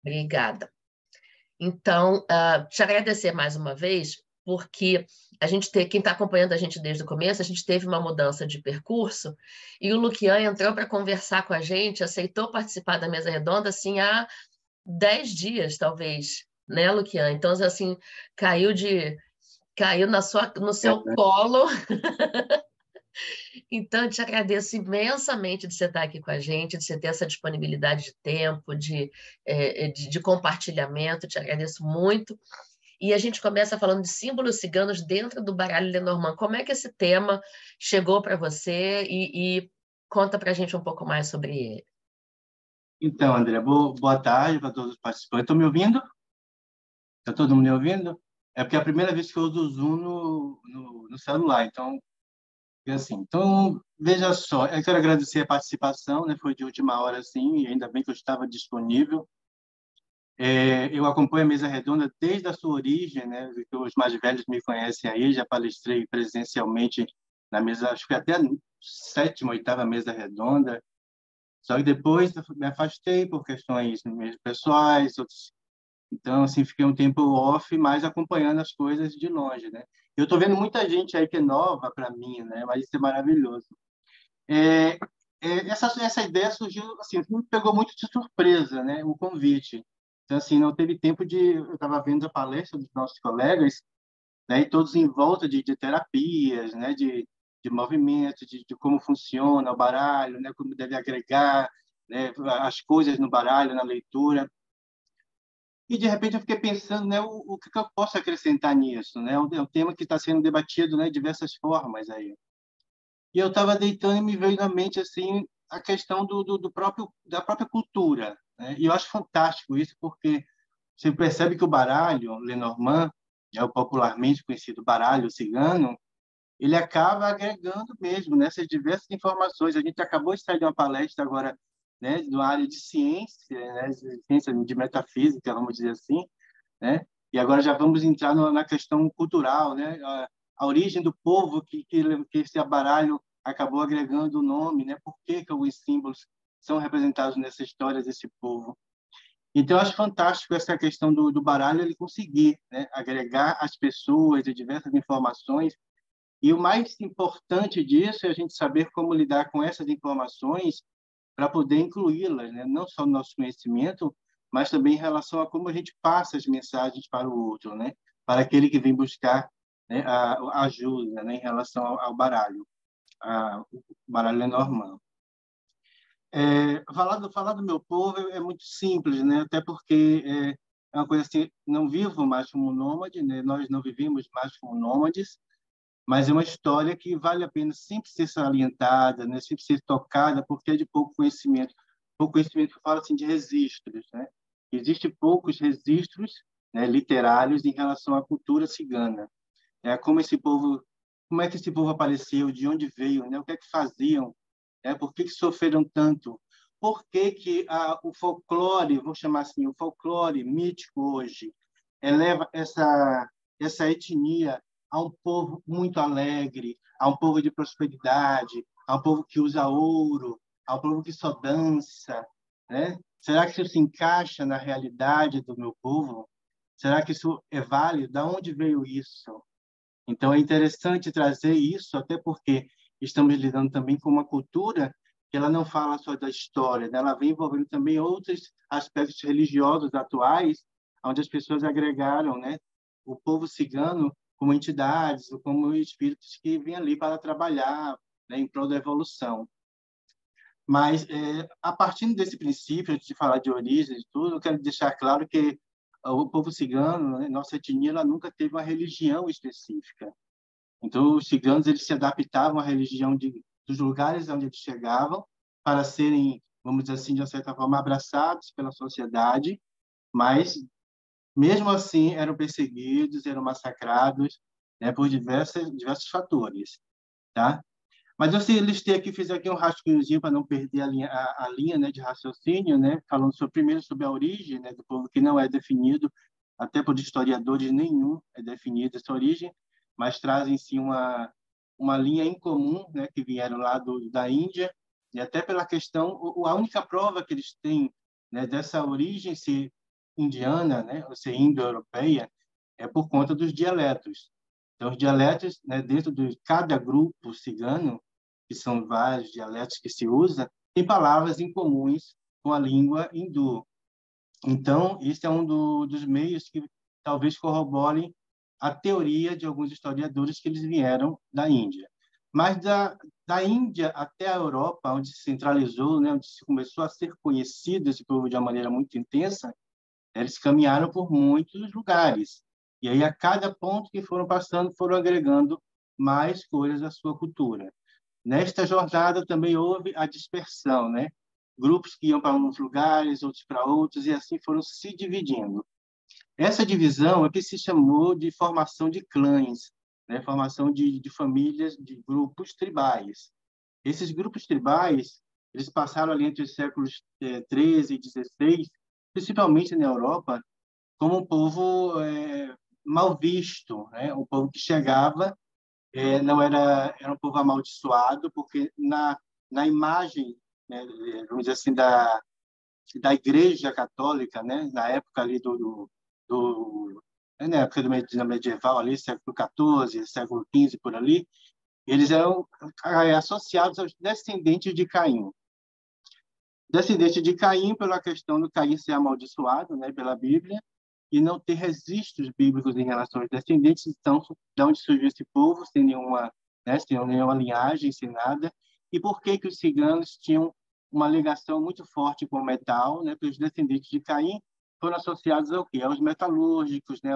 Obrigada. Então, te agradecer mais uma vez, porque quem está acompanhando a gente desde o começo, a gente teve uma mudança de percurso e o Luquian entrou para conversar com a gente, aceitou participar da mesa redonda assim, há 10 dias, talvez, né, Luquian? Então, assim, caiu no seu colo. Então, eu te agradeço imensamente de você estar aqui com a gente, de você ter essa disponibilidade de tempo, de compartilhamento, te agradeço muito. E a gente começa falando de símbolos ciganos dentro do baralho Lenormand. Como é que esse tema chegou para você e conta para a gente um pouco mais sobre ele. Então, André, boa tarde para todos os participantes. Estão me ouvindo? Está todo mundo me ouvindo? É porque é a primeira vez que eu uso o Zoom no celular, então, é assim. Então, veja só, eu quero agradecer a participação, né? Foi de última hora, assim, e ainda bem que eu estava disponível. Eu acompanho a Mesa Redonda desde a sua origem, né? Os mais velhos me conhecem aí, já palestrei presencialmente na mesa, acho que até a sétima, oitava Mesa Redonda. Só que depois me afastei por questões mesmo pessoais, então assim fiquei um tempo off, mas acompanhando as coisas de longe, né? Eu estou vendo muita gente aí que é nova para mim, né? Mas isso é maravilhoso. É, essa ideia surgiu assim, me pegou muito de surpresa, né? O convite. Então assim, não teve tempo eu estava vendo a palestra dos nossos colegas, né? E todos em volta de terapias, né? De movimento, de como funciona o baralho, né? Como deve agregar, né? As coisas no baralho, na leitura. E de repente eu fiquei pensando, né? O que eu posso acrescentar nisso, né? É um tema que está sendo debatido, né? De diversas formas aí. E eu estava deitando e me veio na mente assim a questão do próprio da própria cultura, né? E eu acho fantástico isso porque você percebe que o baralho Lenormand, é o popularmente conhecido baralho cigano, ele acaba agregando mesmo nessas diversas informações. A gente acabou de sair de uma palestra agora, né, de uma área de ciência, né, de ciência de metafísica, vamos dizer assim, né? E agora já vamos entrar na questão cultural, né? A origem do povo que esse baralho acabou agregando o nome, né? Por que alguns símbolos são representados nessa história desse povo? Então, eu acho fantástico essa questão do baralho, ele conseguir, né, agregar as pessoas de diversas informações. E o mais importante disso é a gente saber como lidar com essas informações para poder incluí-las, né, não só no nosso conhecimento, mas também em relação a como a gente passa as mensagens para o outro, né, para aquele que vem buscar, né, a ajuda, né, em relação ao baralho, o baralho Lenormand. Falar do meu povo é muito simples, né? Até porque é uma coisa assim, não vivo mais como nômade, né? Nós não vivemos mais como nômades, mas é uma história que vale a pena sempre ser salientada, né? Sempre ser tocada, porque é de pouco conhecimento que fala assim de registros, né? Existem poucos registros, né, literários em relação à cultura cigana, como é que esse povo apareceu, de onde veio, né? O que é que faziam, por que sofreram tanto? Por que o folclore, vou chamar assim, o folclore mítico hoje, eleva essa etnia a um povo muito alegre, a um povo de prosperidade, a um povo que usa ouro, a um povo que só dança, né? Será que isso se encaixa na realidade do meu povo? Será que isso é válido? Da onde veio isso? Então, é interessante trazer isso, até porque estamos lidando também com uma cultura que ela não fala só da história, né? Ela vem envolvendo também outros aspectos religiosos atuais, onde as pessoas agregaram, né, o povo cigano como entidades, ou como espíritos que vêm ali para trabalhar, né, em prol da evolução. Mas, a partir desse princípio, antes de falar de origem e tudo, eu quero deixar claro que o povo cigano, né, nossa etnia, ela nunca teve uma religião específica. Então, os ciganos eles se adaptavam à religião dos lugares onde eles chegavam para serem, vamos dizer assim, de uma certa forma, abraçados pela sociedade, mas, mesmo assim, eram perseguidos, eram massacrados, né, por diversos fatores, tá? Mas eu listei aqui, fiz aqui um rascunhozinho para não perder a linha, né, de raciocínio, né, falando primeiro sobre a origem, né, do povo, que não é definido, até por historiadores nenhum é definido essa origem, mas trazem sim uma linha em comum, né, que vieram lá da Índia, e até pela questão, a única prova que eles têm, né, dessa origem indiana, né, ou seja, indo-europeia, é por conta dos dialetos. Então, os dialetos, né, dentro de cada grupo cigano, que são vários dialetos que se usa, tem palavras em comuns com a língua hindu. Então, isso é um dos meios que talvez corroborem a teoria de alguns historiadores que eles vieram da Índia. Mas da Índia até a Europa, onde se centralizou, né, onde se começou a ser conhecido esse povo de uma maneira muito intensa, eles caminharam por muitos lugares. E aí, a cada ponto que foram passando, foram agregando mais coisas à sua cultura. Nesta jornada também houve a dispersão, né? Grupos que iam para uns lugares, outros para outros, e assim foram se dividindo. Essa divisão é que se chamou de formação de clãs, né? Formação de famílias, de grupos tribais. Esses grupos tribais, eles passaram ali entre os séculos 13 e 16, principalmente na Europa, como um povo mal visto, né? Um povo que chegava, não era um povo amaldiçoado, porque na imagem, né, vamos dizer assim, da Igreja Católica, né, na época ali na época do medieval ali, século XIV, século XV por ali, eles eram associados aos descendentes de Caim. Descendente de Caim pela questão do Caim ser amaldiçoado, né, pela Bíblia, e não ter registros bíblicos em relação aos descendentes. Então, de onde surgiu esse povo, sem nenhuma, né, sem nenhuma linhagem, sem nada? E por que os ciganos tinham uma ligação muito forte com o metal, né? Porque os descendentes de Caim foram associados ao quê? Aos metalúrgicos, né?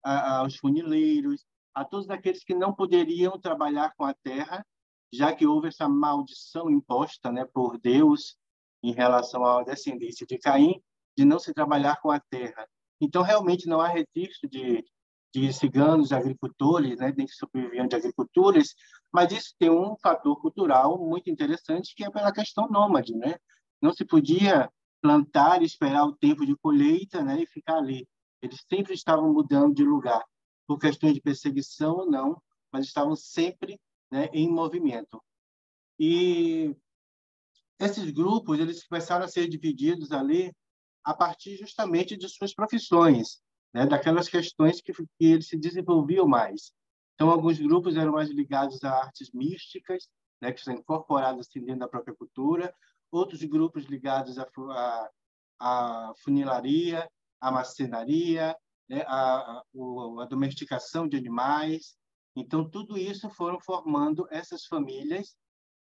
Aos funileiros, a todos aqueles que não poderiam trabalhar com a terra, já que houve essa maldição imposta, né, por Deus em relação à descendência de Caim, de não se trabalhar com a terra. Então, realmente, não há registro de ciganos, agricultores, né, nem que sobreviviam de agricultores, mas isso tem um fator cultural muito interessante, que é pela questão nômade, né? Não se podia plantar e esperar o tempo de colheita, né, e ficar ali. Eles sempre estavam mudando de lugar, por questões de perseguição ou não, mas estavam sempre, né, em movimento. E esses grupos, eles começaram a ser divididos ali a partir justamente de suas profissões, né, daquelas questões que eles se desenvolviam mais. Então, alguns grupos eram mais ligados a artes místicas, né, que são incorporadas assim, dentro da própria cultura, outros grupos ligados à funilaria, à marcenaria, né, a domesticação de animais. Então, tudo isso foram formando essas famílias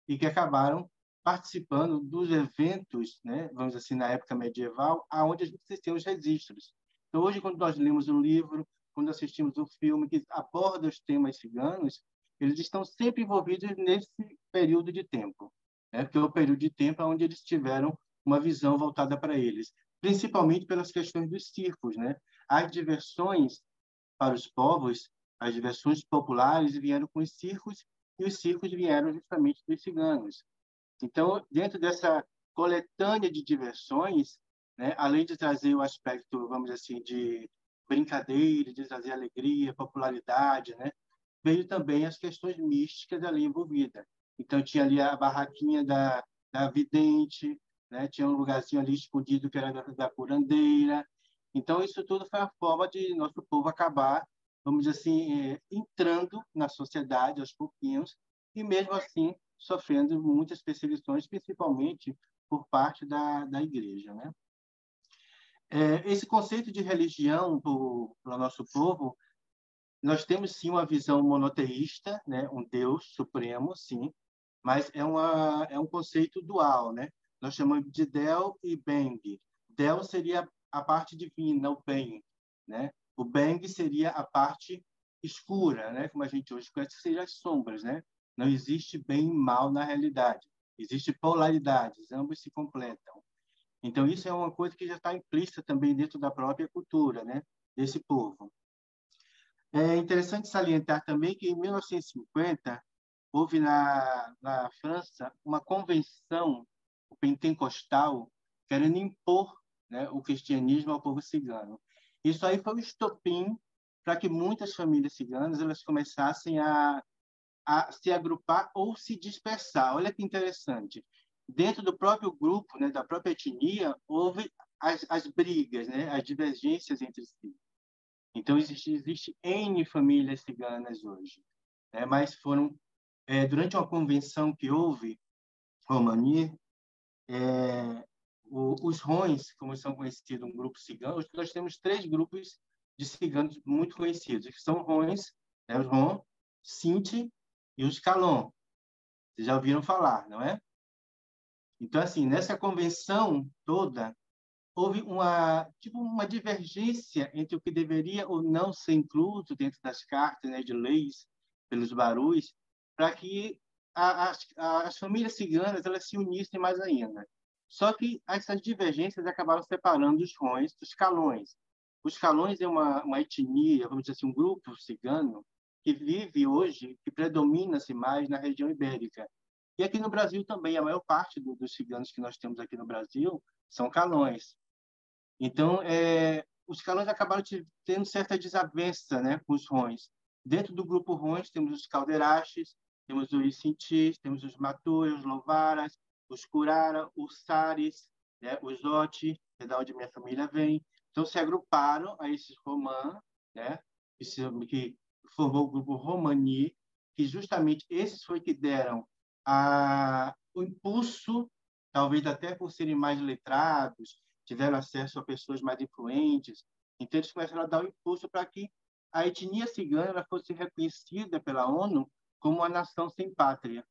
e que acabaram participando dos eventos, né, vamos dizer assim, na época medieval, aonde a gente tem os registros. Então, hoje, quando nós lemos um livro, quando assistimos um filme que aborda os temas ciganos, eles estão sempre envolvidos nesse período de tempo, né, porque é o período de tempo onde eles tiveram uma visão voltada para eles, principalmente pelas questões dos circos, né? As diversões para os povos, as diversões populares vieram com os circos, e os circos vieram justamente dos ciganos. Então, dentro dessa coletânea de diversões, né, além de trazer o aspecto, vamos dizer assim, de brincadeira, de trazer alegria, popularidade, né, veio também as questões místicas ali envolvidas. Então, tinha ali a barraquinha da vidente, né, tinha um lugarzinho ali escondido que era da curandeira. Então, isso tudo foi a forma de nosso povo acabar, vamos dizer assim, entrando na sociedade aos pouquinhos, e mesmo assim sofrendo muitas perseguições, principalmente por parte da igreja, né? Esse conceito de religião para o nosso povo, nós temos sim uma visão monoteísta, né? Um Deus supremo, sim, mas é um conceito dual, né? Nós chamamos de Del e Beng. Del seria a parte divina, o bem, né? O Beng seria a parte escura, né? Como a gente hoje conhece, que seriam as sombras, né? Não existe bem e mal na realidade. Existe polaridades, ambos se completam. Então, isso é uma coisa que já está implícita também dentro da própria cultura, né, desse povo. É interessante salientar também que, em 1950, houve na França uma convenção pentecostal querendo impor, né, o cristianismo ao povo cigano. Isso aí foi um estopim para que muitas famílias ciganas elas começassem a se agrupar ou se dispersar. Olha que interessante. Dentro do próprio grupo, né, da própria etnia, houve as brigas, né? As divergências entre si. Então, existe N famílias ciganas hoje, né? Mas foram, durante uma convenção que houve, Romani, os Rons, como são conhecidos, um grupo cigano, nós temos 3 grupos de ciganos muito conhecidos, que são Rons, né? Os Ron, Sinti e os Calon. Vocês já ouviram falar, não é? Então, assim, nessa convenção toda, houve uma divergência entre o que deveria ou não ser incluso dentro das cartas, né, de leis pelos barões, para que as famílias ciganas elas se unissem mais ainda. Só que essas divergências acabaram separando os Rons dos Calões. Os Calões é uma etnia, vamos dizer assim, um grupo cigano que vive hoje, que predomina-se mais na região ibérica. E aqui no Brasil também, a maior parte dos ciganos que nós temos aqui no Brasil são calões. Então, os calões acabaram tendo certa desavença, né, com os Rons. Dentro do grupo Rons, temos os Calderachis, temos os Sintis, temos os Matuas, os Lovaras, os Curara, os Sares, né, os Oti, que é da onde minha família vem. Então, se agruparam a esses Romã, né, que formou o grupo Romani, que justamente esses foi que deram o impulso, talvez até por serem mais letrados, tiveram acesso a pessoas mais influentes. Então, eles começaram a dar um impulso para que a etnia cigana ela fosse reconhecida pela ONU como uma nação sem pátria.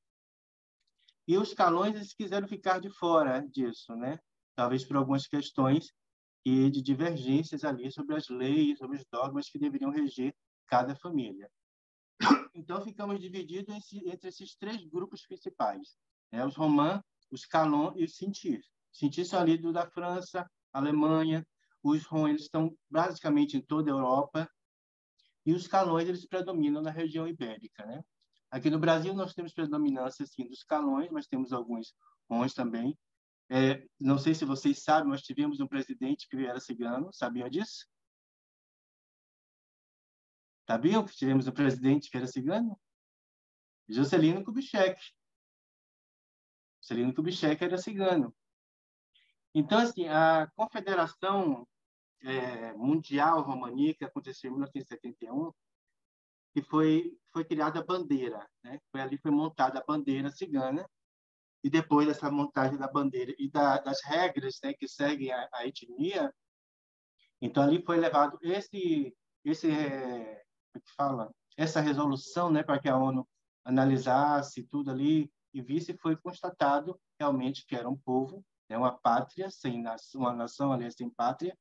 E os calões eles quiseram ficar de fora disso, né? Talvez por algumas questões e de divergências ali sobre as leis, sobre os dogmas que deveriam reger cada família. Então, ficamos divididos entre esses 3 grupos principais, né? Os Romã, os Calon e os Sintis. Sintis são ali da França, Alemanha. Os Rom eles estão basicamente em toda a Europa. E os Calões eles predominam na região ibérica, né? Aqui no Brasil, nós temos predominância sim, dos Calões, mas temos alguns Roms também. Não sei se vocês sabem, nós tivemos um presidente que era cigano. Sabiam disso? Sabiam que tivemos um presidente que era cigano? Juscelino Kubitschek. Juscelino Kubitschek era cigano. Então, assim, a Confederação Mundial Romani, que aconteceu em 1971, que foi criada a bandeira, né? Foi montada a bandeira cigana, e depois dessa montagem da bandeira e das regras, né, que seguem a etnia, então ali foi levado como que fala? Essa resolução, né, para que a ONU analisasse tudo ali e visse, foi constatado realmente que era um povo, uma pátria sem nação, uma nação ali sem pátria,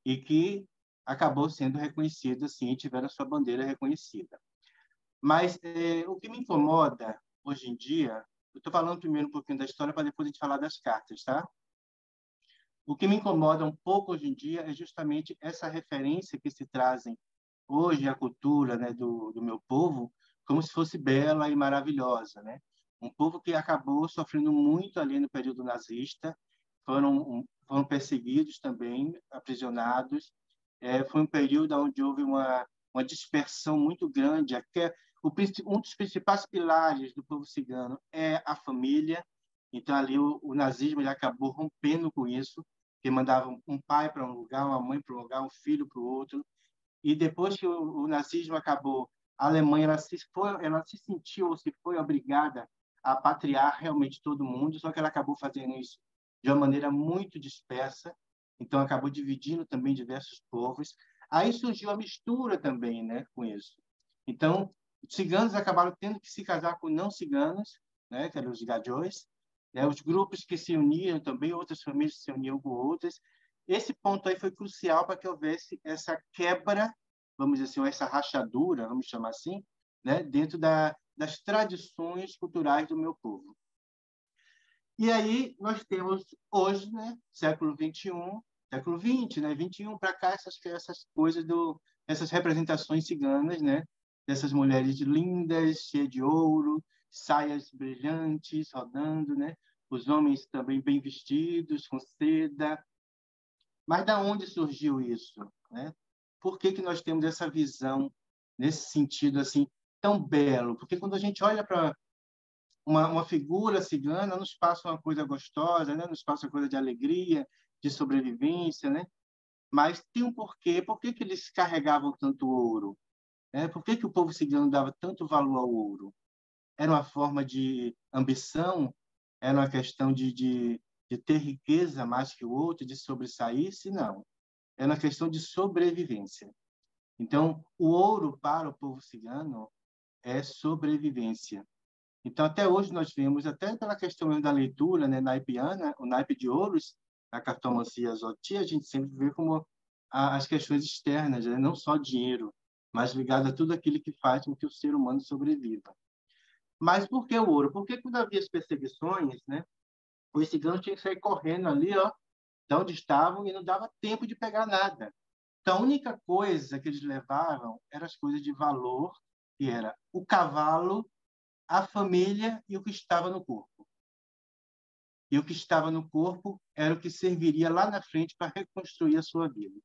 e que acabou sendo reconhecido assim, e tiveram a sua bandeira reconhecida. Mas o que me incomoda hoje em dia, eu estou falando primeiro um pouquinho da história para depois a gente falar das cartas, tá? O que me incomoda um pouco hoje em dia é justamente essa referência que se trazem hoje à cultura, né, do meu povo, como se fosse bela e maravilhosa, né? Um povo que acabou sofrendo muito ali no período nazista, foram perseguidos também, aprisionados. Foi um período onde houve uma dispersão muito grande. Um dos principais pilares do povo cigano é a família. Então, ali o nazismo ele acabou rompendo com isso, que mandava um pai para um lugar, uma mãe para um lugar, um filho para o outro. E depois que o nazismo acabou, a Alemanha ela se sentiu ou se foi obrigada a patriar realmente todo mundo, só que ela acabou fazendo isso de uma maneira muito dispersa, então acabou dividindo também diversos povos. Aí surgiu a mistura também, né, com isso. Então, os ciganos acabaram tendo que se casar com não ciganos, né, que eram os gadiões, né, os grupos que se uniam também, outras famílias se uniam com outras. Esse ponto aí foi crucial para que houvesse essa quebra, vamos dizer assim, essa rachadura, vamos chamar assim, né, dentro das tradições culturais do meu povo. E aí nós temos hoje, né, século 21, século 20, né, 21 para cá essas coisas essas representações ciganas, né, dessas mulheres lindas, cheias de ouro, saias brilhantes rodando, né, os homens também bem vestidos, com seda. Mas da onde surgiu isso, né? Por que nós temos essa visão nesse sentido assim tão belo? Porque quando a gente olha para uma figura cigana, nos passa uma coisa gostosa, né? Nos passa uma coisa de alegria, de sobrevivência, né? Mas tem um porquê. Por que que eles carregavam tanto ouro? Por que que o povo cigano dava tanto valor ao ouro? Era uma forma de ambição? Era uma questão de ter riqueza mais que o outro, de sobressair-se? Não. Era uma questão de sobrevivência. Então, o ouro para o povo cigano é sobrevivência. Então, até hoje nós vemos, até pela questão da leitura, né, naipiana, o naipe de ouros, a cartomancia Zoti, a gente sempre vê como as questões externas, né, não só dinheiro, mas ligado a tudo aquilo que faz com que o ser humano sobreviva. Mas por que o ouro? Porque quando havia as perseguições, né, os ciganos tinham que sair correndo ali, ó, de onde estavam, e não dava tempo de pegar nada. Então, a única coisa que eles levavam eram as coisas de valor, que era o cavalo, a família e o que estava no corpo. E o que estava no corpo era o que serviria lá na frente para reconstruir a sua vida.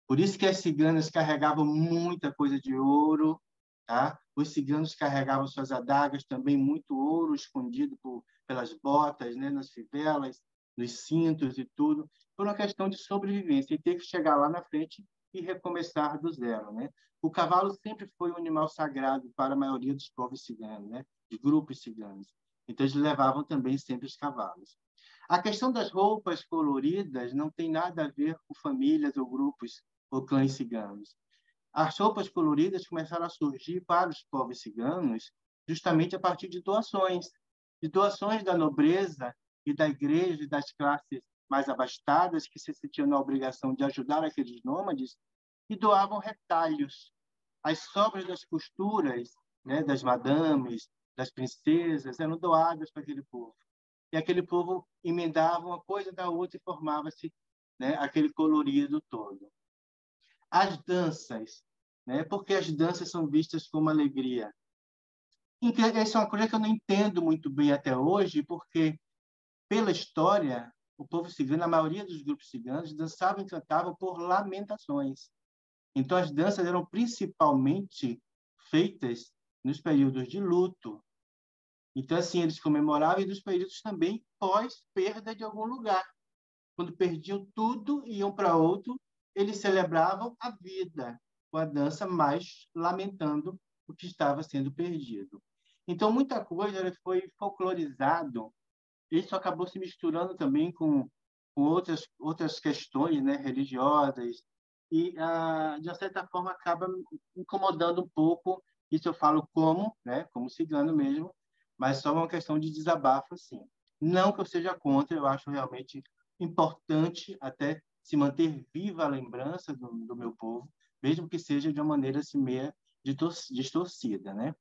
Por isso que as ciganas carregavam muita coisa de ouro, tá? Os ciganos carregavam suas adagas também, muito ouro escondido pelas botas, né? Nas fivelas, nos cintos e tudo, por uma questão de sobrevivência e ter que chegar lá na frente e recomeçar do zero, né? O cavalo sempre foi um animal sagrado para a maioria dos povos ciganos, né? De grupos ciganos. Então, eles levavam também sempre os cavalos. A questão das roupas coloridas não tem nada a ver com famílias ou grupos ou clãs ciganos. As roupas coloridas começaram a surgir para os povos ciganos justamente a partir de doações da nobreza e da igreja e das classes mais abastadas que se sentiam na obrigação de ajudar aqueles nômades e doavam retalhos. As sobras das costuras, né, das madames, das princesas, eram doadas para aquele povo. E aquele povo emendava uma coisa da outra e formava-se, né, aquele colorido todo. As danças, né? Porque as danças são vistas como alegria. Essa é uma coisa que eu não entendo muito bem até hoje, porque, pela história, o povo cigano, a maioria dos grupos ciganos, dançavam e cantavam por lamentações. Então, as danças eram principalmente feitas nos períodos de luto. Então, assim, eles comemoravam e nos períodos também pós-perda de algum lugar. Quando perdiam tudo e iam para outro, eles celebravam a vida com a dança, mas lamentando o que estava sendo perdido. Então, muita coisa foi folclorizado. Isso acabou se misturando também com outras questões, né, religiosas, e, de uma certa forma, acaba incomodando um pouco. Isso eu falo como cigano mesmo, mas só uma questão de desabafo, assim. Não que eu seja contra, eu acho realmente importante até se manter viva a lembrança do meu povo, mesmo que seja de uma maneira assim, meia distorcida, né?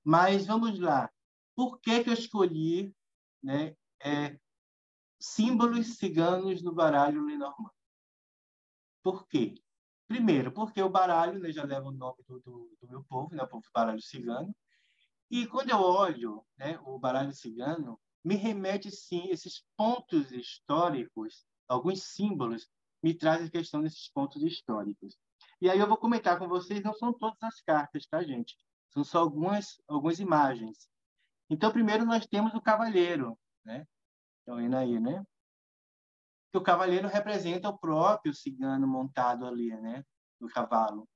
Mas vamos lá. Por que que eu escolhi, né, símbolos ciganos no baralho Lenormand? Por quê? Primeiro, porque o baralho, né, já leva o nome do meu povo, né, o povo baralho cigano. E quando eu olho, né, o baralho cigano, me remete, sim, esses pontos históricos, alguns símbolos, me trazem a questão desses pontos históricos. E aí eu vou comentar com vocês, não são todas as cartas, tá, gente? São só algumas imagens. Então, primeiro nós temos o cavaleiro, né? Estão vendo aí, né? Que o cavaleiro representa o próprio cigano montado ali, né? No cavalo.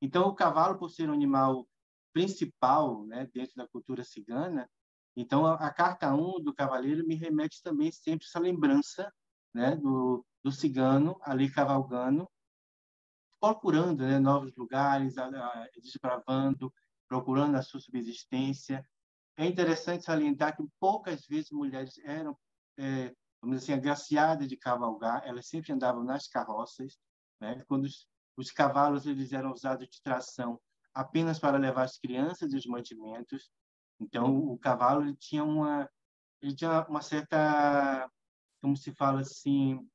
Então, o cavalo, por ser um animal principal, né, dentro da cultura cigana, então a carta 1 do cavaleiro me remete também sempre essa lembrança, né, do cigano ali cavalgando, procurando, né, novos lugares, desbravando, procurando a sua subsistência. É interessante salientar que poucas vezes mulheres eram, vamos dizer assim, agraciadas de cavalgar, elas sempre andavam nas carroças, né? Quando os cavalos eles eram usados de tração apenas para levar as crianças e os mantimentos. Então, o cavalo ele tinha uma certa, como se fala assim,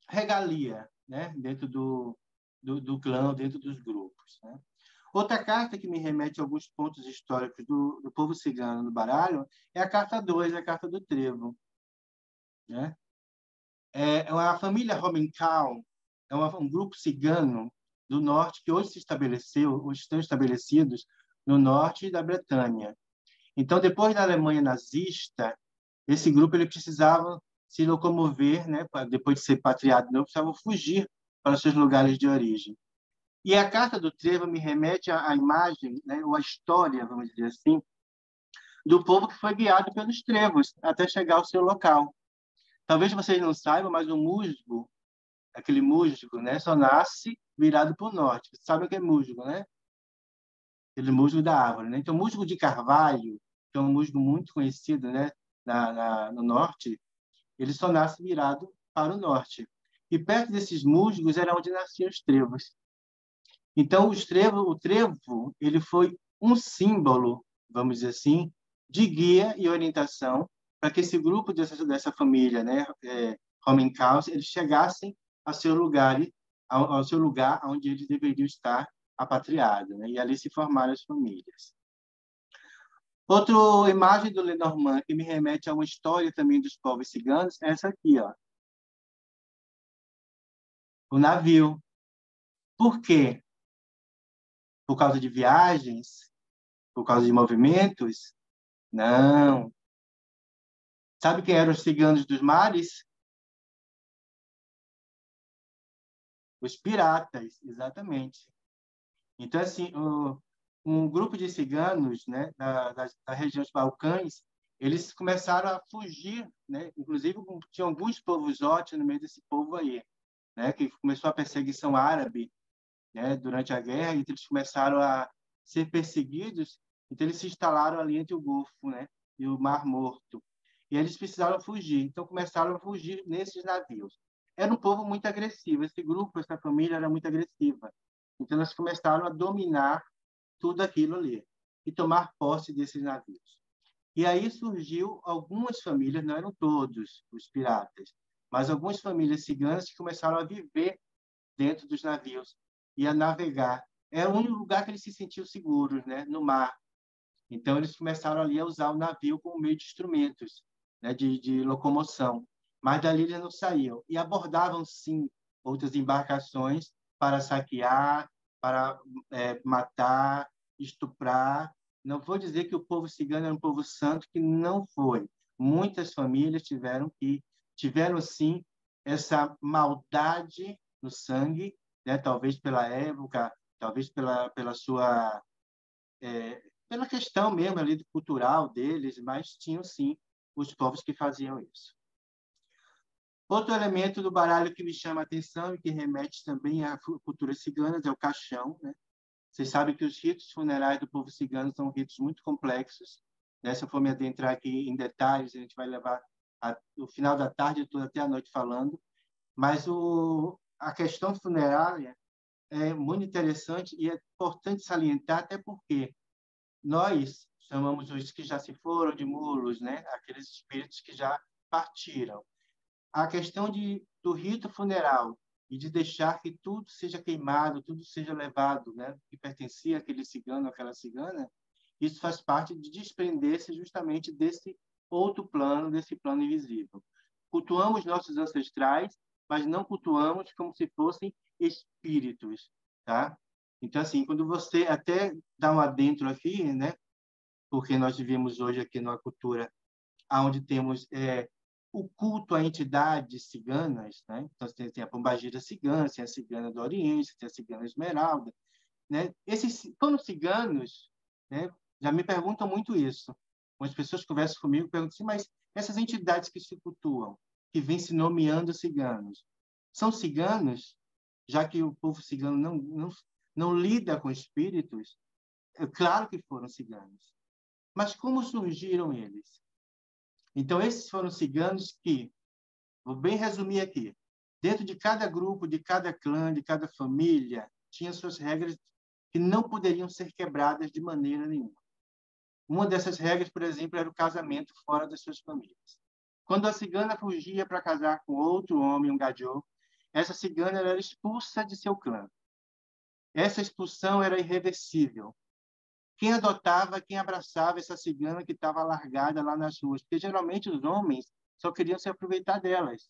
regalia, né? Dentro do clã, dentro dos grupos, né? Outra carta que me remete a alguns pontos históricos do povo cigano no baralho é a carta 2, a carta do trevo, né? A família Romenkau é um grupo cigano do norte que hoje estão estabelecidos no norte da Bretanha. Então, depois da Alemanha nazista, esse grupo ele precisava se locomover, né, depois de ser patriado, não precisavam fugir para os seus lugares de origem. E a Carta do Trevo me remete à imagem, né, ou à história, vamos dizer assim, do povo que foi guiado pelos trevos até chegar ao seu local. Talvez vocês não saibam, mas o musgo, aquele musgo, né, só nasce virado para o norte. Vocês sabem o que é musgo, né? Aquele musgo da árvore, né? Então, o musgo de carvalho, que é um musgo muito conhecido, né, no norte, ele só nasce virado para o norte. E perto desses musgos era onde nasciam os trevos. Então, o trevo, ele foi um símbolo, vamos dizer assim, de guia e orientação para que esse grupo dessa família, né, Homencaus, eles chegassem ao seu lugar onde eles deveriam estar apatriados, né? E ali se formaram as famílias. Outra imagem do Lenormand que me remete a uma história também dos povos ciganos é essa aqui, ó. O navio. Por quê? Por causa de viagens? Por causa de movimentos? Não. Sabe quem eram os ciganos dos mares? Os piratas, exatamente. Então, assim, um grupo de ciganos, né, da região dos Balcãs, eles começaram a fugir, né? Inclusive, tinha alguns povos no meio desse povo aí, né, que começou a perseguição árabe, né, durante a guerra, e eles começaram a ser perseguidos, então eles se instalaram ali entre o Golfo, né, e o Mar Morto. E eles precisaram fugir, então começaram a fugir nesses navios. Era um povo muito agressivo, esse grupo, essa família era muito agressiva. Então eles começaram a dominar tudo aquilo ali e tomar posse desses navios. E aí surgiu algumas famílias, não eram todos os piratas, mas algumas famílias ciganas que começaram a viver dentro dos navios e a navegar. Era o único lugar que eles se sentiam seguros, né, no mar. Então eles começaram ali a usar o navio como meio de instrumentos, né, de locomoção. Mas dali eles não saíam e abordavam sim outras embarcações para saquear, para matar, estuprar. Não vou dizer que o povo cigano era um povo santo, que não foi. Muitas famílias tiveram sim essa maldade no sangue, né? Talvez pela época, talvez pela sua pela questão mesmo ali cultural deles, mas tinham sim os povos que faziam isso. Outro elemento do baralho que me chama a atenção e que remete também à cultura cigana é o caixão, né? Vocês sabem que os ritos funerais do povo cigano são ritos muito complexos, né? Se eu for me adentrar aqui em detalhes, a gente vai levar o final da tarde toda até a noite falando, mas a questão funerária é muito interessante e é importante salientar, até porque nós chamamos os que já se foram de mulos, né? Aqueles espíritos que já partiram. A questão do rito funeral e de deixar que tudo seja queimado, tudo seja levado, né? Que pertencia àquele cigano, àquela cigana, isso faz parte de desprender-se justamente desse outro plano, desse plano invisível. Cultuamos nossos ancestrais, mas não cultuamos como se fossem espíritos, tá? Então, assim, quando você até dá um adentro aqui, né? Porque nós vivemos hoje aqui numa cultura onde temos o culto a entidades ciganas, né? Então, você tem a pombagira cigana, tem a cigana do Oriente, tem a cigana esmeralda, né? Esses, quando ciganos, né? Já me perguntam muito isso. As pessoas conversam comigo e perguntam assim, mas essas entidades que se cultuam, que vêm se nomeando ciganos, são ciganos? Já que o povo cigano não lida com espíritos, é claro que foram ciganos. Mas como surgiram eles? Então, esses foram ciganos que, vou bem resumir aqui, dentro de cada grupo, de cada clã, de cada família, tinha suas regras que não poderiam ser quebradas de maneira nenhuma. Uma dessas regras, por exemplo, era o casamento fora das suas famílias. Quando a cigana fugia para casar com outro homem, um gadiô, essa cigana era expulsa de seu clã. Essa expulsão era irreversível. Quem adotava, quem abraçava essa cigana que estava largada lá nas ruas? Porque geralmente os homens só queriam se aproveitar delas.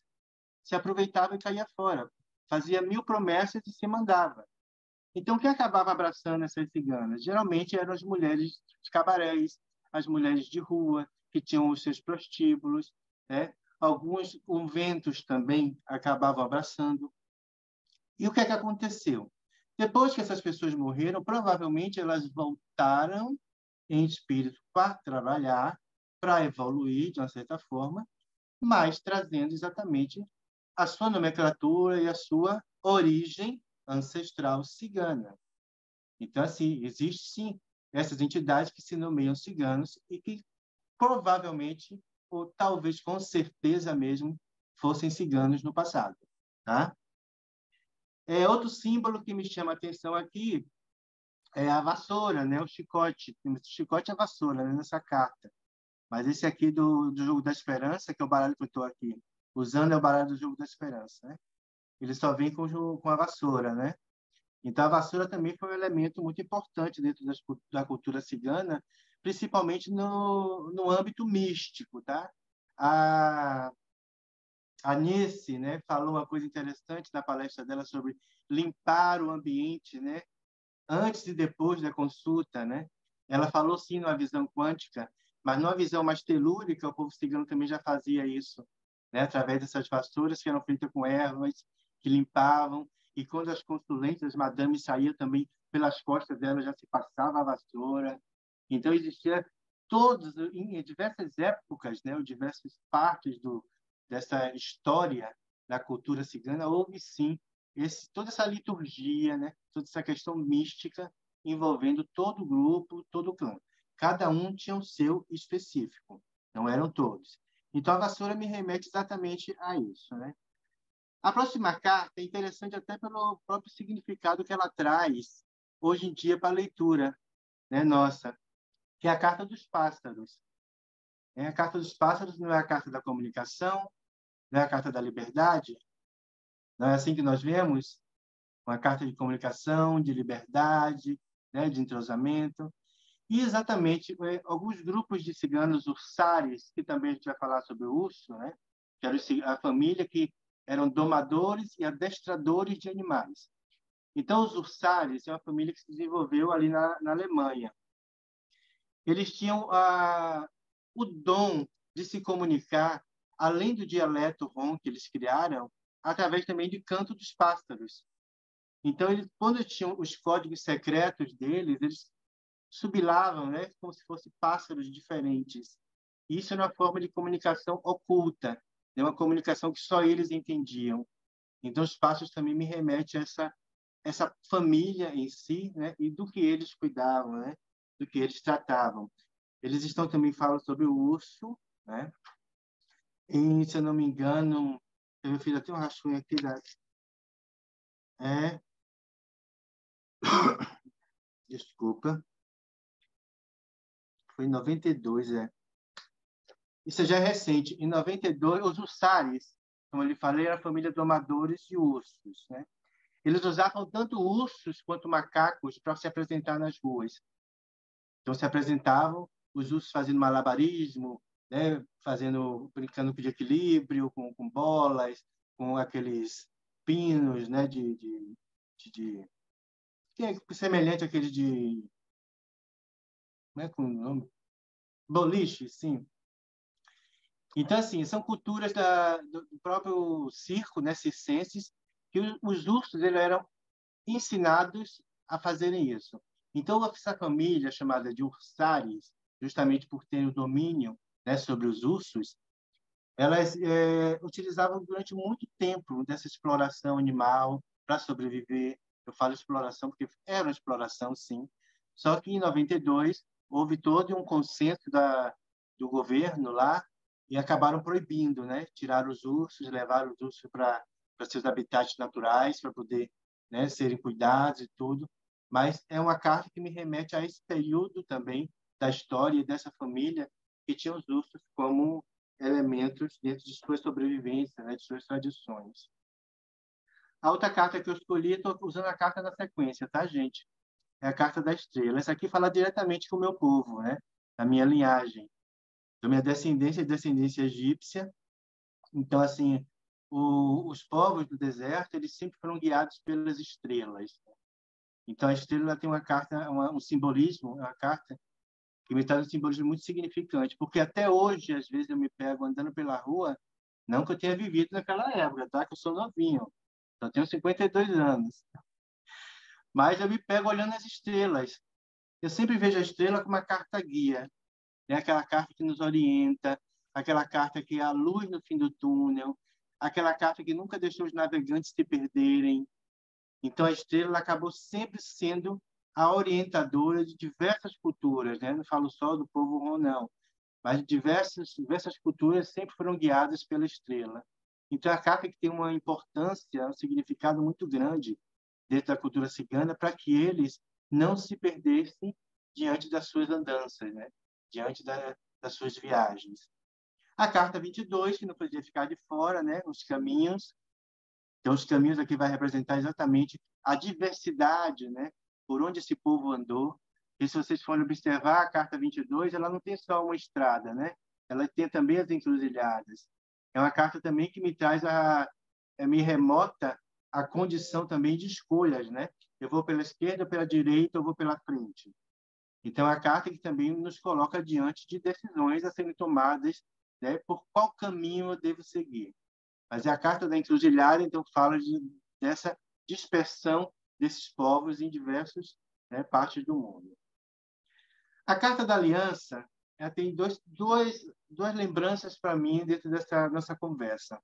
Se aproveitava e caía fora. Fazia 1000 promessas e se mandava. Então, quem acabava abraçando essas ciganas? Geralmente eram as mulheres de cabarés, as mulheres de rua, que tinham os seus prostíbulos, né? Alguns conventos também acabavam abraçando. E o que é que aconteceu? Depois que essas pessoas morreram, provavelmente elas voltaram em espírito para trabalhar, para evoluir de uma certa forma, mas trazendo exatamente a sua nomenclatura e a sua origem ancestral cigana. Então, assim, existe sim essas entidades que se nomeiam ciganos e que provavelmente, ou talvez com certeza mesmo, fossem ciganos no passado. Tá? Outro símbolo que me chama a atenção aqui é a vassoura, né? O chicote. O chicote é a vassoura, né? Nessa carta. Mas esse aqui do Jogo da Esperança, que é o baralho que eu estou aqui usando, é o baralho do Jogo da Esperança. Né? Ele só vem com a vassoura, né? Então, a vassoura também foi um elemento muito importante dentro da cultura cigana, principalmente no âmbito místico, tá? A, a Nice, né, falou uma coisa interessante na palestra dela sobre limpar o ambiente, né, antes e depois da consulta, né? Ela falou sim numa visão quântica, mas numa visão mais telúrica, o povo cigano também já fazia isso, né? Através dessas vassouras que eram feitas com ervas, que limpavam, e quando as consulentes, as madames saíam também pelas costas delas já se passava a vassoura. Então existia todos em diversas épocas, né? Em diversas partes dessa história da cultura cigana houve sim toda essa liturgia, né? Toda essa questão mística envolvendo todo o grupo, todo o clã. Cada um tinha o seu específico, não eram todos. Então, a vassoura me remete exatamente a isso. Né? A próxima carta é interessante até pelo próprio significado que ela traz hoje em dia para a leitura, né, nossa, que é a carta dos pássaros. A carta dos pássaros não é a carta da comunicação, não é a carta da liberdade, não é assim que nós vemos? Uma carta de comunicação, de liberdade, né, de entrosamento. E, exatamente, alguns grupos de ciganos ursares, que também a gente vai falar sobre o urso, né, que era a família que eram domadores e adestradores de animais. Então, os ursares é uma família que se desenvolveu ali na Alemanha. Eles tinham o dom de se comunicar, além do dialeto ron que eles criaram, através também de canto dos pássaros. Então, quando tinham os códigos secretos deles, eles subilavam, né, como se fossem pássaros diferentes. Isso é uma forma de comunicação oculta, é uma comunicação que só eles entendiam. Então, os pássaros também me remetem a essa família em si, né, e do que eles cuidavam, né, do que eles tratavam. Eles estão também falando sobre o urso, né? E, se eu não me engano, eu fiz até um rascunho aqui é, desculpa, foi em 92, é. Isso já é recente. Em 92, os ursares, como eu lhe falei, era a família domadores de ursos, né? Eles usavam tanto ursos quanto macacos para se apresentar nas ruas. Então, se apresentavam, os ursos fazendo malabarismo, né? Brincando de equilíbrio, com bolas, com aqueles pinos, né? Que é semelhante àquele de... Como é que é o nome? Boliche, sim. Então, assim, são culturas do próprio circo, né, circenses, que os ursos eles eram ensinados a fazerem isso. Então, essa família chamada de ursares, justamente por ter o domínio, né, sobre os ursos, elas utilizavam durante muito tempo dessa exploração animal para sobreviver. Eu falo exploração porque era uma exploração, sim. Só que em 92 houve todo um consenso do governo lá e acabaram proibindo, né? Tirar os ursos, levar os ursos para seus habitats naturais para poder, né, serem cuidados e tudo. Mas é uma carta que me remete a esse período também da história dessa família que tinha os ursos como elementos dentro de suas sobrevivências, né, de suas tradições. A outra carta que eu escolhi, estou usando a carta da sequência, tá, gente? É a carta da estrela. Essa aqui fala diretamente com o meu povo, né? Da minha linhagem, da minha descendência e descendência egípcia. Então, assim, os povos do deserto, eles sempre foram guiados pelas estrelas. Então, a estrela tem uma carta, um simbolismo, uma carta que me traz um simbolismo muito significante, porque até hoje, às vezes, eu me pego andando pela rua Não que eu tenha vivido naquela época, tá? Que eu sou novinho. Eu tenho 52 anos. Mas eu me pego olhando as estrelas. Eu sempre vejo a estrela como uma carta guia, né? Aquela carta que nos orienta, aquela carta que é a luz no fim do túnel, aquela carta que nunca deixou os navegantes se perderem. Então, a estrela acabou sempre sendo a orientadora de diversas culturas, né? Não falo só do povo romano, mas diversas culturas sempre foram guiadas pela estrela. Então, a carta que tem uma importância, um significado muito grande dentro da cultura cigana para que eles não se perdessem diante das suas andanças, né? Diante das suas viagens. A carta 22, que não podia ficar de fora, né? Os caminhos. Então, os caminhos aqui vai representar exatamente a diversidade, né? Por onde esse povo andou. E se vocês forem observar, a carta 22, ela não tem só uma estrada, né? Ela tem também as encruzilhadas. É uma carta também que me traz me remota a condição também de escolhas, né? Eu vou pela esquerda, pela direita, eu vou pela frente. Então, é a carta que também nos coloca diante de decisões a serem tomadas, né? Por qual caminho eu devo seguir. Mas é a carta da encruzilhada, então fala dessa dispersão desses povos em diversas, né, partes do mundo. A carta da aliança, ela tem duas lembranças para mim dentro dessa nossa conversa,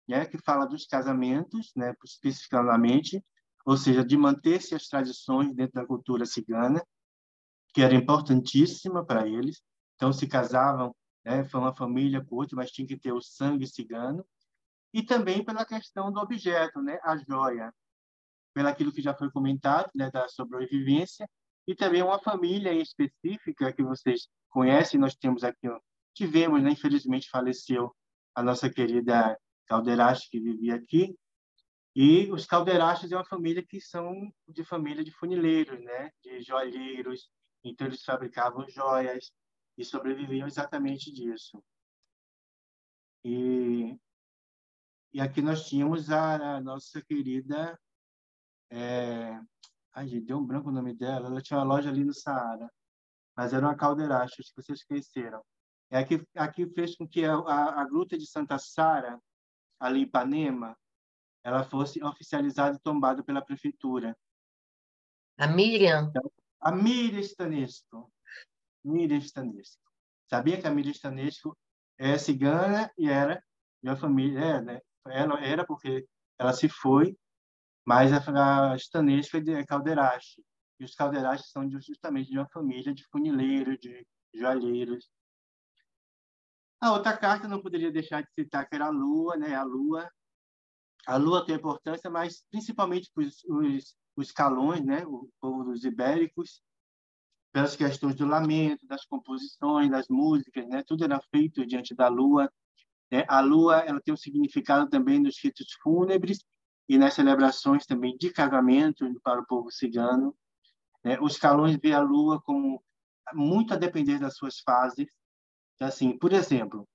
né, que fala dos casamentos, né, especificamente, ou seja, de manter-se as tradições dentro da cultura cigana, que era importantíssima para eles. Então, se casavam, né, foi uma família com outra, mas tinha que ter o sangue cigano. E também pela questão do objeto, né, a joia, pelo aquilo que já foi comentado, né, da sobrevivência, e também uma família específica que vocês conhecem, nós temos aqui, tivemos, né, infelizmente faleceu a nossa querida Calderache, que vivia aqui, e os Calderachos é uma família que são de família de funileiros, né, de joalheiros, então eles fabricavam joias e sobreviviam exatamente disso. E aqui nós tínhamos a nossa querida. Ai, gente, deu um branco o nome dela. Ela tinha uma loja ali no Saara, mas era uma caldeiraça, acho que vocês esqueceram. É aqui fez com que a Gruta de Santa Sara, ali em Ipanema, ela fosse oficializada e tombada pela prefeitura. A Miriam, Então, a Miriam Stanesco. Miriam Stanesco. Sabia que a Miriam Stanesco é cigana e era de uma família, né? Ela era porque ela se foi. Mas a Stanesco é Calderache. E os Calderaches são justamente de uma família de funileiros, de joalheiros. A outra carta não poderia deixar de citar que era a Lua, né? A Lua. A Lua tem importância, mas principalmente para os calões, né? O povo dos ibéricos, pelas questões do lamento, das composições, das músicas, né? Tudo era feito diante da Lua. Né? A Lua, ela tem um significado também nos ritos fúnebres e nas celebrações também de casamento para o povo cigano. Né? Os calões veem a Lua como muito a depender das suas fases. Então, assim, por exemplo,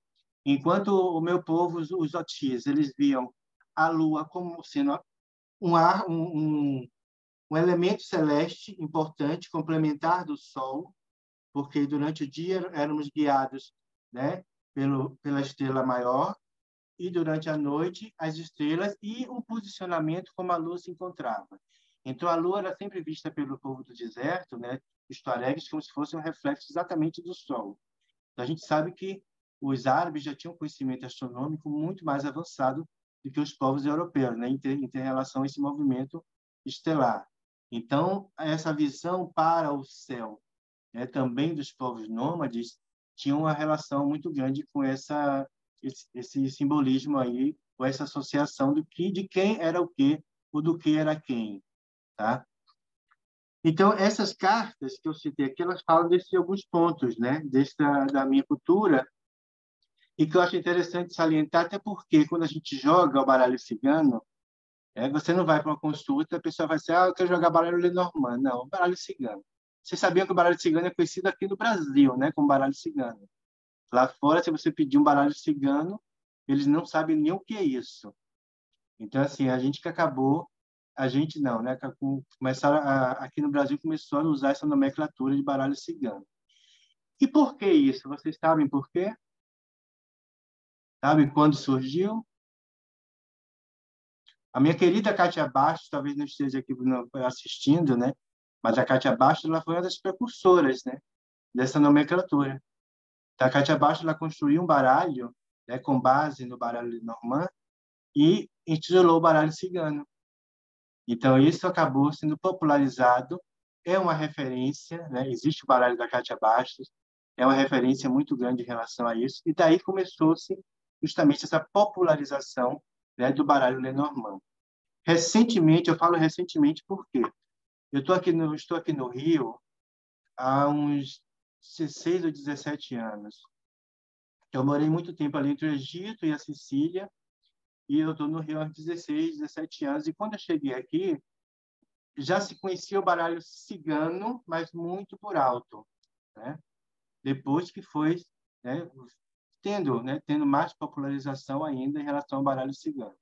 enquanto o meu povo, os Otis, eles viam a Lua como sendo um elemento celeste importante, complementar do Sol, porque durante o dia éramos guiados, né, pela estrela maior, e durante a noite as estrelas e o posicionamento como a Lua se encontrava. Então a Lua era sempre vista pelo povo do deserto, né, os tuaregs, como se fosse um reflexo exatamente do Sol. Então, a gente sabe que os árabes já tinham conhecimento astronômico muito mais avançado do que os povos europeus, né, em relação a esse movimento estelar. Então essa visão para o céu, né, também dos povos nômades, tinha uma relação muito grande com esse simbolismo aí, com essa associação de quem era o quê, o do que era quem, tá? Então, essas cartas que eu citei aqui, elas falam desses alguns pontos, né, da minha cultura, e que eu acho interessante salientar, até porque quando a gente joga o baralho cigano, você não vai para uma consulta, a pessoa vai dizer, eu quero jogar baralho Lenormand. Não, baralho cigano. Vocês sabiam que o baralho cigano é conhecido aqui no Brasil, né, como baralho cigano. Lá fora, se você pedir um baralho cigano, eles não sabem nem o que é isso. Então, assim, a gente que acabou, a gente não, né? Aqui no Brasil começou a usar essa nomenclatura de baralho cigano. E por que isso? Vocês sabem por quê? Sabe quando surgiu? A minha querida Cátia Bastos, talvez não esteja aqui assistindo, né? Mas a Cátia Bastos, ela foi uma das precursoras, né, dessa nomenclatura. Então, a Cátia Bastos, ela construiu um baralho, né, com base no baralho Lenormand e intitulou o baralho cigano. Então, isso acabou sendo popularizado, é uma referência, né? Existe o baralho da Cátia Bastos, é uma referência muito grande em relação a isso, e daí começou-se justamente essa popularização, né, do baralho Lenormand. Recentemente, eu falo recentemente porque estou aqui no Rio há uns 16 ou 17 anos. Eu morei muito tempo ali entre o Egito e a Sicília, e eu estou no Rio há 16, 17 anos. E quando eu cheguei aqui, já se conhecia o baralho cigano, mas muito por alto, né? Depois que foi, né, tendo mais popularização ainda em relação ao baralho cigano.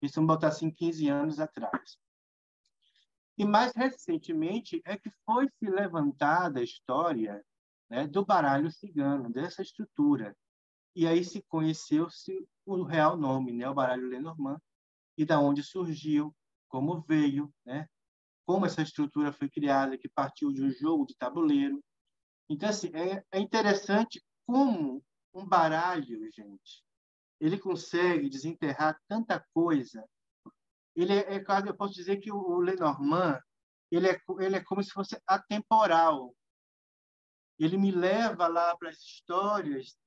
Isso vamos botar assim 15 anos atrás. E mais recentemente é que foi se levantada a história, né, do baralho cigano, dessa estrutura. E aí se conheceu-se o real nome, né, o baralho Lenormand, e da onde surgiu, como veio, né, como essa estrutura foi criada, que partiu de um jogo de tabuleiro. Então, assim, é interessante como um baralho, gente, ele consegue desenterrar tanta coisa. Quase, eu posso dizer que o Lenormand, ele é como se fosse atemporal. Ele me leva lá para as histórias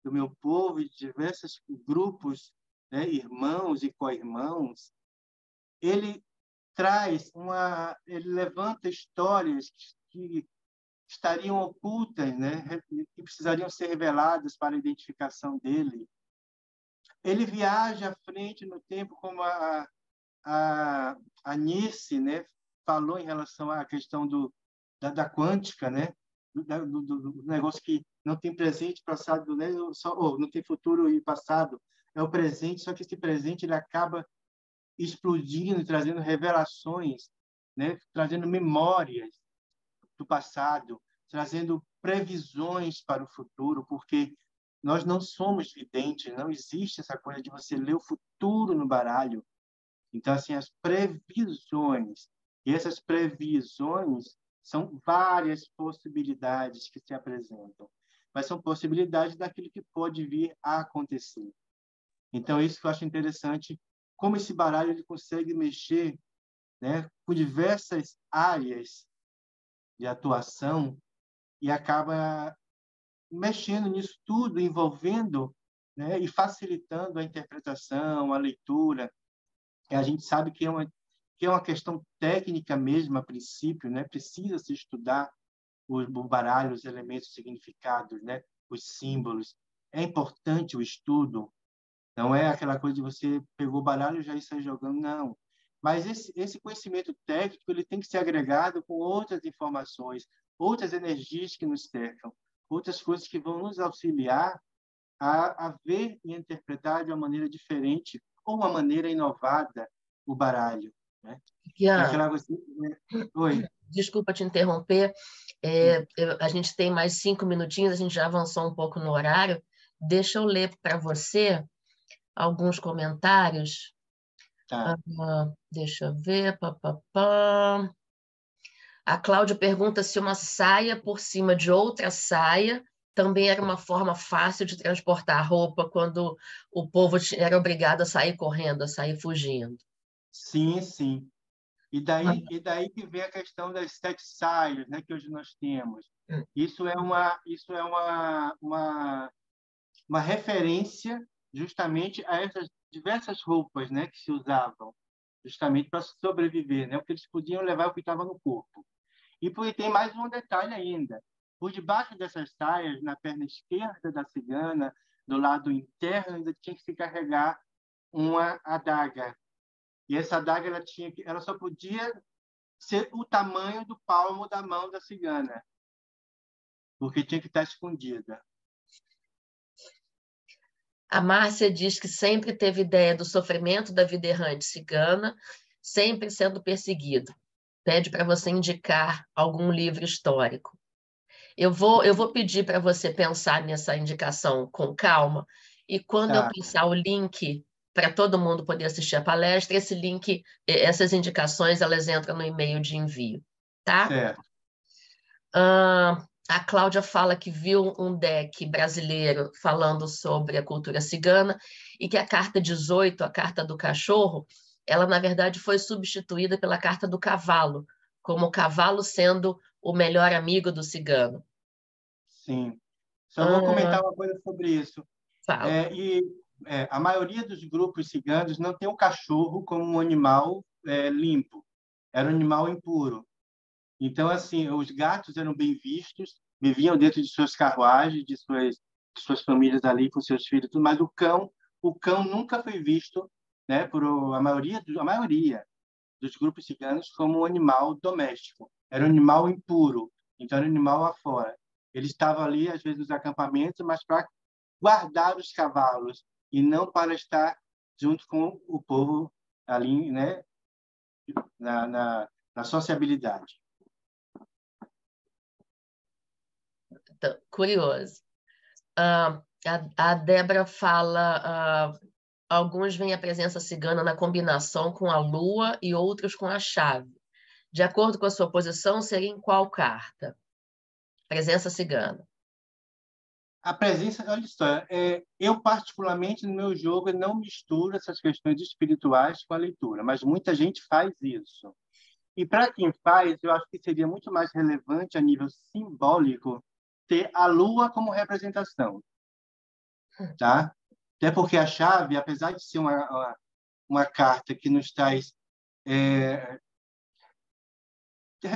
do meu povo e de diversos grupos, né, irmãos e co-irmãos. Ele ele levanta histórias que estariam ocultas, né, que precisariam ser reveladas para a identificação dele. Ele viaja à frente no tempo, como a Nice, né, falou em relação à questão da quântica, né, do negócio que não tem presente, passado, né, não tem futuro e passado, é o presente, só que esse presente ele acaba explodindo, trazendo revelações, né, trazendo memórias do passado, trazendo previsões para o futuro, porque nós não somos videntes, não existe essa coisa de você ler o futuro no baralho. Então, assim, as previsões, e essas previsões são várias possibilidades que se apresentam, mas são possibilidades daquilo que pode vir a acontecer. Então, isso que eu acho interessante, como esse baralho ele consegue mexer, né, com diversas áreas de atuação e acaba mexendo nisso tudo, envolvendo, né, e facilitando a interpretação, a leitura. E a gente sabe que é uma questão técnica mesmo, a princípio, né? Precisa se estudar o baralho, os elementos, os significados, né? Os símbolos. É importante o estudo. Não é aquela coisa de você pegou o baralho e já sai jogando, não. Mas esse conhecimento técnico ele tem que ser agregado com outras informações, outras energias que nos cercam, outras coisas que vão nos auxiliar a ver e interpretar de uma maneira diferente ou uma maneira inovada o baralho, né? É Ian, aquela coisa... Oi. desculpa te interromper, a gente tem mais 5 minutinhos, a gente já avançou um pouco no horário. Deixa eu ler para você alguns comentários. Tá. Deixa eu ver. Pá. A Cláudia pergunta se uma saia por cima de outra saia também era uma forma fácil de transportar roupa quando o povo era obrigado a sair correndo, a sair fugindo. Sim, sim. E daí que vem a questão das 7 saias, né, que hoje nós temos. Isso é uma referência justamente a essas diversas roupas, né, que se usavam justamente para sobreviver, né, porque eles podiam levar o que estava no corpo. E tem mais um detalhe ainda. Por debaixo dessas saias, na perna esquerda da cigana, do lado interno, ainda tinha que se carregar uma adaga. E essa adaga ela só podia ser o tamanho do palmo da mão da cigana, porque tinha que estar escondida. A Márcia diz que sempre teve ideia do sofrimento da vida errante cigana, sempre sendo perseguido. Pede para você indicar algum livro histórico. Eu vou pedir para você pensar nessa indicação com calma e quando eu Tá, passar o link para todo mundo poder assistir a palestra, esse link, essas indicações, elas entram no e-mail de envio, tá? certo. A Cláudia fala que viu um deck brasileiro falando sobre a cultura cigana e que a carta 18, a carta do cachorro, ela, na verdade, foi substituída pela carta do cavalo, como o cavalo sendo o melhor amigo do cigano. Sim. Só vou comentar Ah, uma coisa sobre isso. fala. A maioria dos grupos ciganos não tem o cachorro como um animal limpo. Era um animal impuro. Então, assim, os gatos eram bem vistos, viviam dentro de suas carruagens, de suas famílias ali com seus filhos, tudo, mas o cão nunca foi visto, né, por a maioria dos grupos ciganos como um animal doméstico. Era um animal impuro, então era um animal afora. Ele estava ali, às vezes, nos acampamentos, mas para guardar os cavalos e não para estar junto com o povo ali, né, na sociabilidade. Então, curioso. A Débora fala, alguns veem a presença cigana na combinação com a lua e outros com a chave. De acordo com a sua posição, seria em qual carta? Presença cigana. A presença, olha só, eu particularmente no meu jogo não misturo essas questões espirituais com a leitura, mas muita gente faz isso. E para quem faz, eu acho que seria muito mais relevante a nível simbólico ter a lua como representação, tá? Até porque a chave, apesar de ser uma carta que nos traz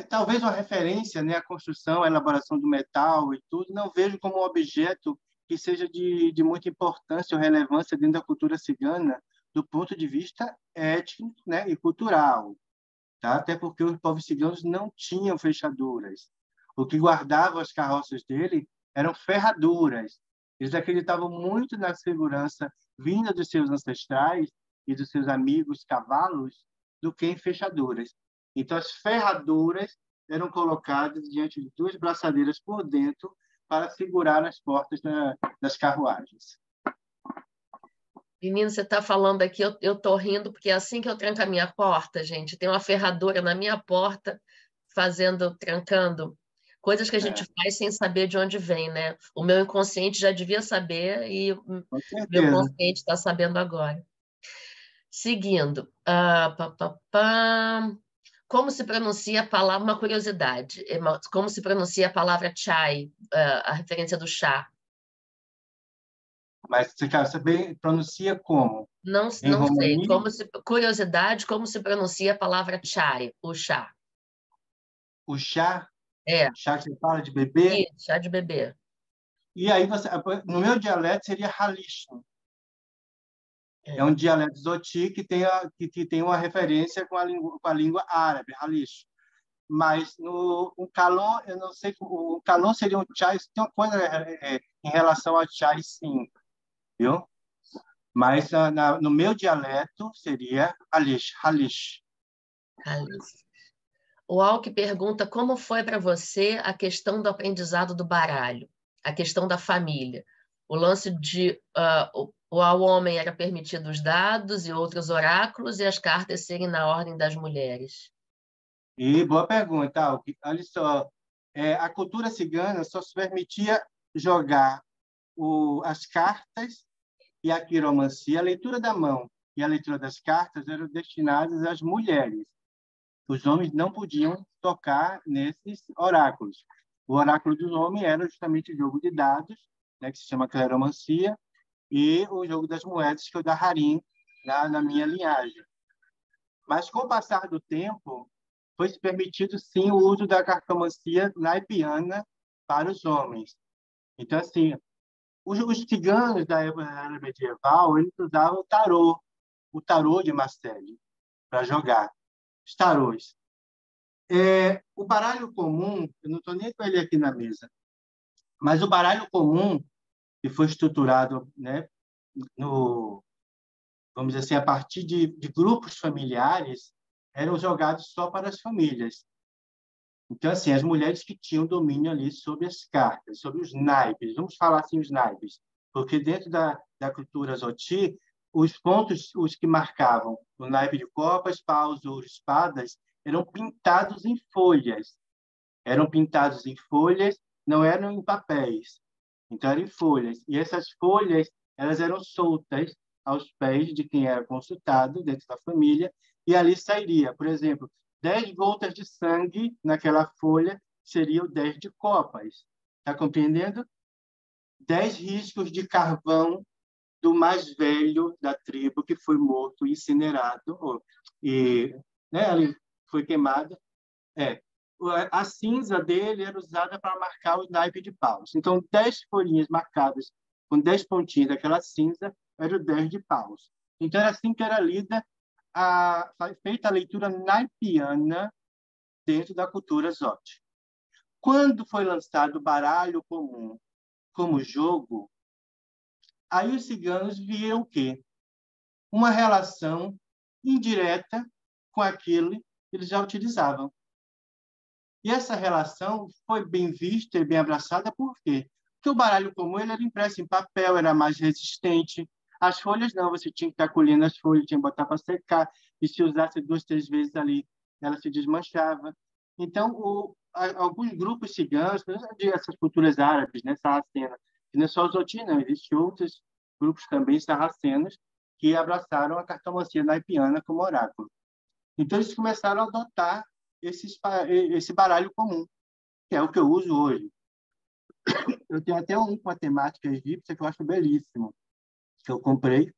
talvez uma referência, né, à construção, à elaboração do metal e tudo, não vejo como um objeto que seja de muita importância ou relevância dentro da cultura cigana do ponto de vista étnico, né, e cultural, tá? Até porque os povos ciganos não tinham fechaduras. O que guardava as carroças dele eram ferraduras. Eles acreditavam muito na segurança vinda dos seus ancestrais e dos seus amigos cavalos do que em fechaduras. Então, as ferraduras eram colocadas diante de duas braçadeiras por dentro para segurar as portas das carruagens. Menino, você está falando aqui, eu estou rindo, porque é assim que eu tranco a minha porta, gente, tem uma ferradura na minha porta, trancando, coisas que a gente É, faz sem saber de onde vem, né? O meu inconsciente já devia saber e o com meu certeza. consciente está sabendo agora. Seguindo, como se pronuncia a palavra, uma curiosidade, como se pronuncia a palavra chai, a referência do chá? Mas você bem pronuncia como? Não, Em não sei. romani, Curiosidade, como se pronuncia a palavra chai, o chá? o chá, É, chá que você fala de bebê, isso, chá de bebê. e aí no meu dialeto seria halicho. É É. um dialeto zoti que tem uma referência com a língua árabe, halish. Mas no um calon, eu não sei, o calon seria um chai, tem uma coisa em relação ao chai, sim, viu? Mas no meu dialeto seria halish, halish. Alice. O Alck pergunta como foi para você a questão do aprendizado do baralho, a questão da família. O lance de ao homem era permitido os dados e outros oráculos e as cartas serem na ordem das mulheres. E boa pergunta, Alck. Olha só, a cultura cigana só se permitia jogar as cartas e a quiromancia, a leitura da mão e a leitura das cartas eram destinadas às mulheres. Os homens não podiam tocar nesses oráculos. O oráculo dos homens era justamente o jogo de dados, né, que se chama cleromancia, e o jogo das moedas, que é o da Harim, na minha linhagem. Mas, com o passar do tempo, foi se permitido, sim, o uso da cartomancia naipiana para os homens. Então, assim, os ciganos da era medieval, eles usavam o tarô de Marseille, para jogar. Os tarôs. O baralho comum, eu não estou nem com ele aqui na mesa, mas o baralho comum, que foi estruturado, né, vamos dizer assim, a partir de grupos familiares, eram jogados só para as famílias. Então, assim, as mulheres que tinham domínio ali sobre as cartas, sobre os naipes, vamos falar assim, os naipes. porque dentro da cultura Zoti, os pontos, os que marcavam o naipe de copas, paus ou espadas, eram pintados em folhas. Eram pintados em folhas, não eram em papéis. Então, eram em folhas. E essas folhas, elas eram soltas aos pés de quem era consultado dentro da família, e ali sairia, por exemplo, 10 gotas de sangue naquela folha seriam 10 de copas. Está compreendendo? 10 riscos de carvão do mais velho da tribo que foi morto, incinerado, e né, ele foi queimado. A cinza dele era usada para marcar o naipe de paus. Então, 10 folhinhas marcadas com 10 pontinhos daquela cinza eram 10 de paus. Então, era assim que era lida, feita a leitura naipiana dentro da cultura Zoti. Quando foi lançado o baralho comum como jogo, aí os ciganos viram o quê? Uma relação indireta com aquilo que eles já utilizavam. E essa relação foi bem vista e bem abraçada, por quê? Porque o baralho comum ele era impresso em papel, era mais resistente. As folhas não, você tinha que estar colhendo as folhas, tinha que botar para secar, e se usasse 2, 3 vezes ali, ela se desmanchava. Então, alguns grupos ciganos, de essas culturas árabes, né, sarracena, que não é só os Zoti, não, existem outros grupos também sarracenos que abraçaram a cartomancia naipiana como oráculo. Então, eles começaram a adotar esse baralho comum, que é o que eu uso hoje. Eu tenho até um com a temática egípcia que eu acho belíssimo, que eu comprei,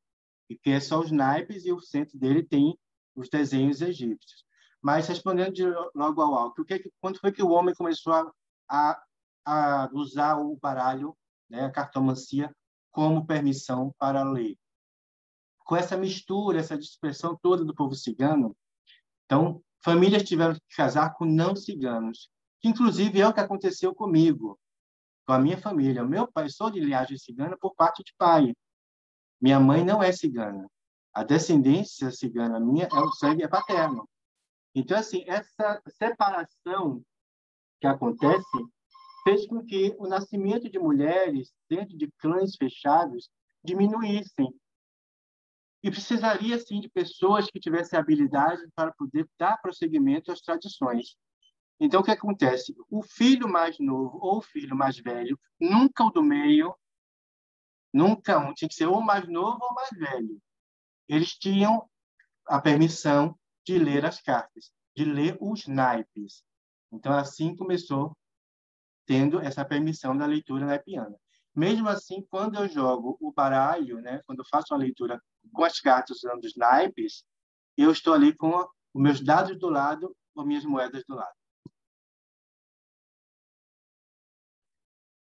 e que é só os naipes, e o centro dele tem os desenhos egípcios. Mas, respondendo logo ao alto, quando foi que o homem começou a usar o baralho, né, a cartomancia, como permissão para ler? Com essa mistura, essa dispersão toda do povo cigano, então, famílias tiveram que casar com não ciganos, que inclusive é o que aconteceu comigo, com a minha família. O meu pai, sou de linhagem cigana por parte de pai. Minha mãe não é cigana. A descendência cigana minha é o sangue paterno. Então, assim, essa separação que acontece fez com que o nascimento de mulheres dentro de clãs fechados diminuíssem. E precisaria, sim, de pessoas que tivessem habilidade para poder dar prosseguimento às tradições. Então, o que acontece? O filho mais novo ou o filho mais velho, nunca o do meio, nunca um, tinha que ser ou mais novo ou mais velho. Eles tinham a permissão de ler as cartas, de ler os naipes. Então, assim começou tendo essa permissão da leitura naipiana. Mesmo assim, quando eu jogo o baralho, né, quando eu faço a leitura com as cartas usando os naipes, eu estou ali com os meus dados do lado, as minhas moedas do lado.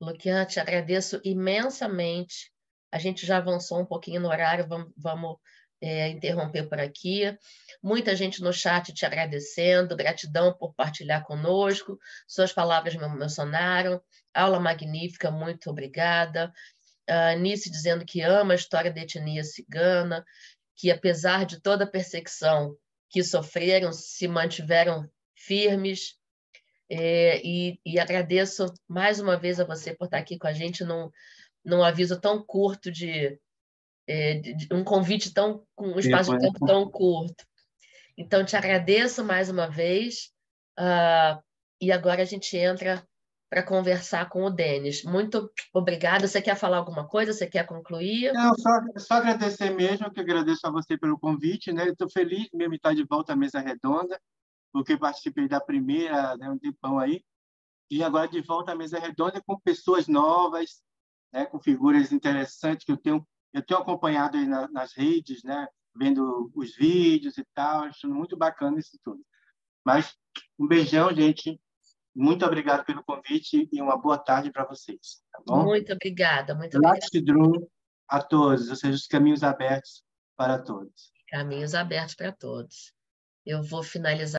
Luquian, te agradeço imensamente. A gente já avançou um pouquinho no horário, vamos interromper por aqui. Muita gente no chat te agradecendo, gratidão por partilhar conosco, suas palavras me emocionaram, aula magnífica, muito obrigada. Nice dizendo que ama a história da etnia cigana, que apesar de toda a perseguição que sofreram, se mantiveram firmes. E agradeço mais uma vez a você por estar aqui com a gente num aviso tão curto de um convite com um espaço de tempo tão curto. Então, te agradeço mais uma vez, e agora a gente entra para conversar com o Denis. Muito obrigada. Você quer falar alguma coisa? Você quer concluir? Não, só agradecer mesmo, que agradeço a você pelo convite, né? Estou feliz mesmo de estar de volta à mesa redonda, porque participei da primeira, né, um tempão aí, e agora de volta à mesa redonda com pessoas novas, né, com figuras interessantes que eu tenho acompanhado aí nas redes, né, vendo os vídeos e tal, achando muito bacana isso tudo. Mas um beijão, gente. Muito obrigado pelo convite e uma boa tarde para vocês, tá bom? Muito obrigada, muito obrigada. Gratidão a todos, ou seja, os caminhos abertos para todos. Caminhos abertos para todos. Eu vou finalizar